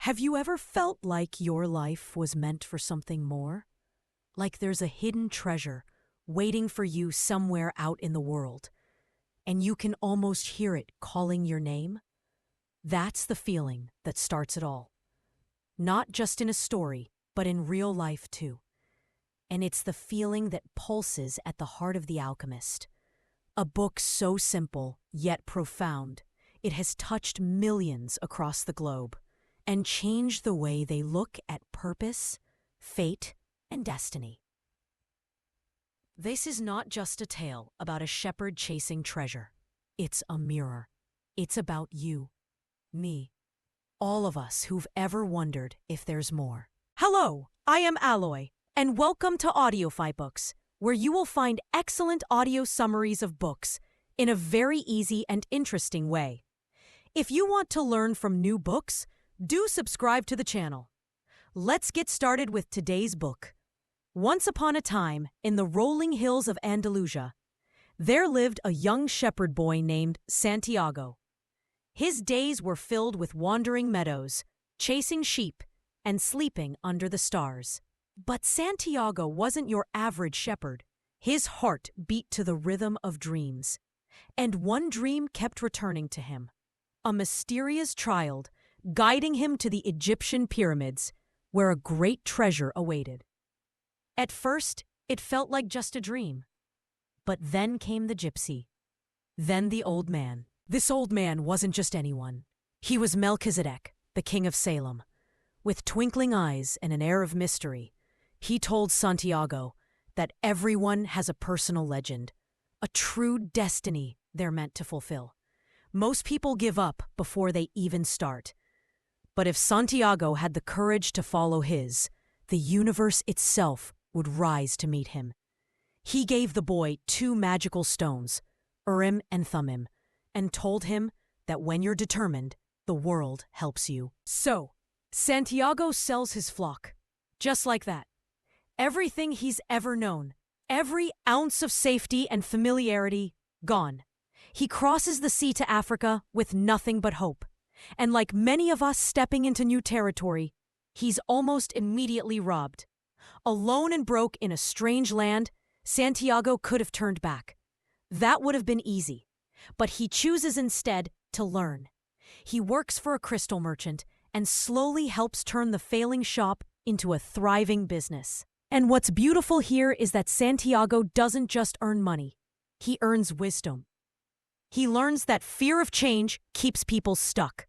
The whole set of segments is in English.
Have you ever felt like your life was meant for something more? Like there's a hidden treasure waiting for you somewhere out in the world, and you can almost hear it calling your name? That's the feeling that starts it all. Not just in a story, but in real life too. And it's the feeling that pulses at the heart of The Alchemist. A book so simple, yet profound, it has touched millions across the globe and changed the way they look at purpose, fate, and destiny. This is not just a tale about a shepherd chasing treasure. It's a mirror. It's about you, me, all of us who've ever wondered if there's more. Hello, I am Alloy, and welcome to Audiofybooks, where you will find excellent audio summaries of books in a very easy and interesting way. If you want to learn from new books, do subscribe to the channel. Let's get started with today's book. Once upon a time, in the rolling hills of Andalusia, there lived a young shepherd boy named Santiago. His days were filled with wandering meadows, chasing sheep, and sleeping under the stars. But Santiago wasn't your average shepherd. His heart beat to the rhythm of dreams. And one dream kept returning to him. A mysterious child guiding him to the Egyptian pyramids, where a great treasure awaited. At first, it felt like just a dream. But then came the gypsy. Then the old man. This old man wasn't just anyone. He was Melchizedek, the king of Salem. With twinkling eyes and an air of mystery, he told Santiago that everyone has a personal legend, a true destiny they're meant to fulfill. Most people give up before they even start. But if Santiago had the courage to follow his, the universe itself would rise to meet him. He gave the boy 2 magical stones, Urim and Thummim, and told him that when you're determined, the world helps you. So, Santiago sells his flock, just like that. Everything he's ever known, every ounce of safety and familiarity, gone. He crosses the sea to Africa with nothing but hope. And like many of us stepping into new territory, he's almost immediately robbed. Alone and broke in a strange land, Santiago could have turned back. That would have been easy. But he chooses instead to learn. He works for a crystal merchant and slowly helps turn the failing shop into a thriving business. And what's beautiful here is that Santiago doesn't just earn money. He earns wisdom. He learns that fear of change keeps people stuck,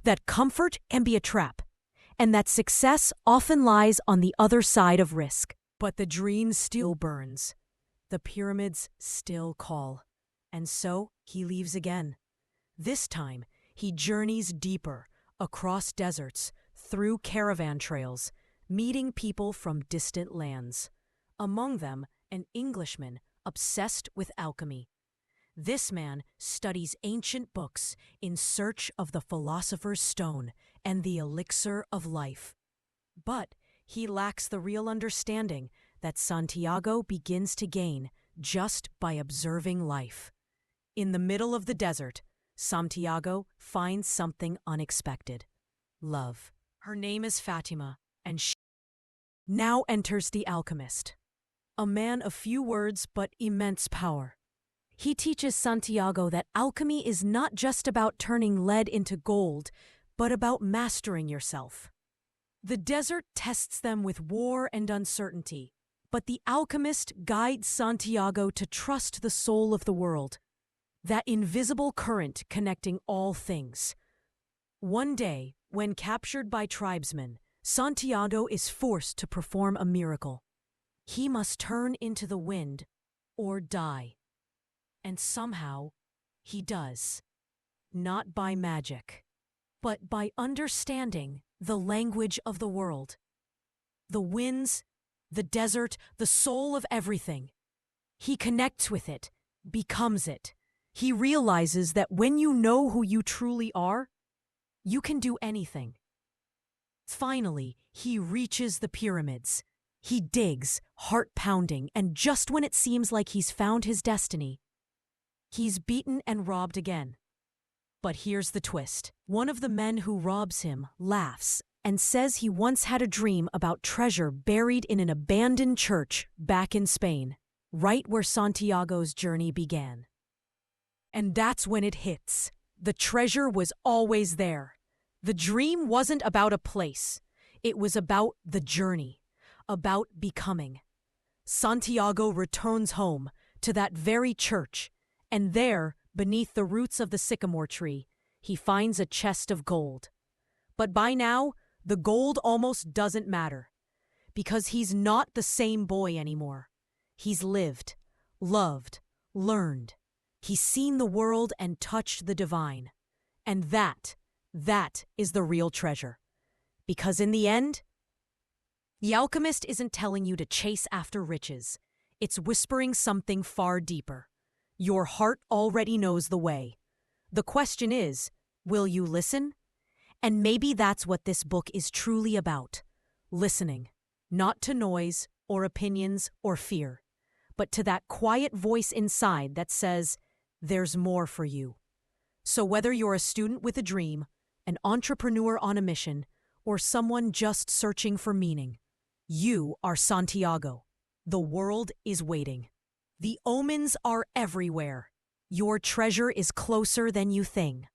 that comfort can be a trap, and that success often lies on the other side of risk. But the dream still burns. The pyramids still call. And so he leaves again. This time, he journeys deeper, across deserts, through caravan trails, meeting people from distant lands. Among them, an Englishman obsessed with alchemy. This man studies ancient books in search of the philosopher's stone and the elixir of life. But he lacks the real understanding that Santiago begins to gain just by observing life. In the middle of the desert, Santiago finds something unexpected. Love. Her name is Fatima, and she now enters The Alchemist. A man of few words but immense power. He teaches Santiago that alchemy is not just about turning lead into gold, but about mastering yourself. The desert tests them with war and uncertainty, but the alchemist guides Santiago to trust the soul of the world, that invisible current connecting all things. One day, when captured by tribesmen, Santiago is forced to perform a miracle. He must turn into the wind or die. And somehow, he does. Not by magic, but by understanding the language of the world. The winds, the desert, the soul of everything. He connects with it, becomes it. He realizes that when you know who you truly are, you can do anything. Finally, he reaches the pyramids. He digs, heart pounding, and just when it seems like he's found his destiny, he's beaten and robbed again. But here's the twist. One of the men who robs him laughs and says he once had a dream about treasure buried in an abandoned church back in Spain, right where Santiago's journey began. And that's when it hits. The treasure was always there. The dream wasn't about a place. It was about the journey, about becoming. Santiago returns home to that very church, and there, beneath the roots of the sycamore tree, he finds a chest of gold. But by now, the gold almost doesn't matter, because he's not the same boy anymore. He's lived, loved, learned. He's seen the world and touched the divine. And that is the real treasure. Because in the end, The Alchemist isn't telling you to chase after riches. It's whispering something far deeper. Your heart already knows the way. The question is, will you listen? And maybe that's what this book is truly about. Listening, not to noise or opinions or fear, but to that quiet voice inside that says, there's more for you. So whether you're a student with a dream, an entrepreneur on a mission, or someone just searching for meaning, you are Santiago. The world is waiting. The omens are everywhere. Your treasure is closer than you think.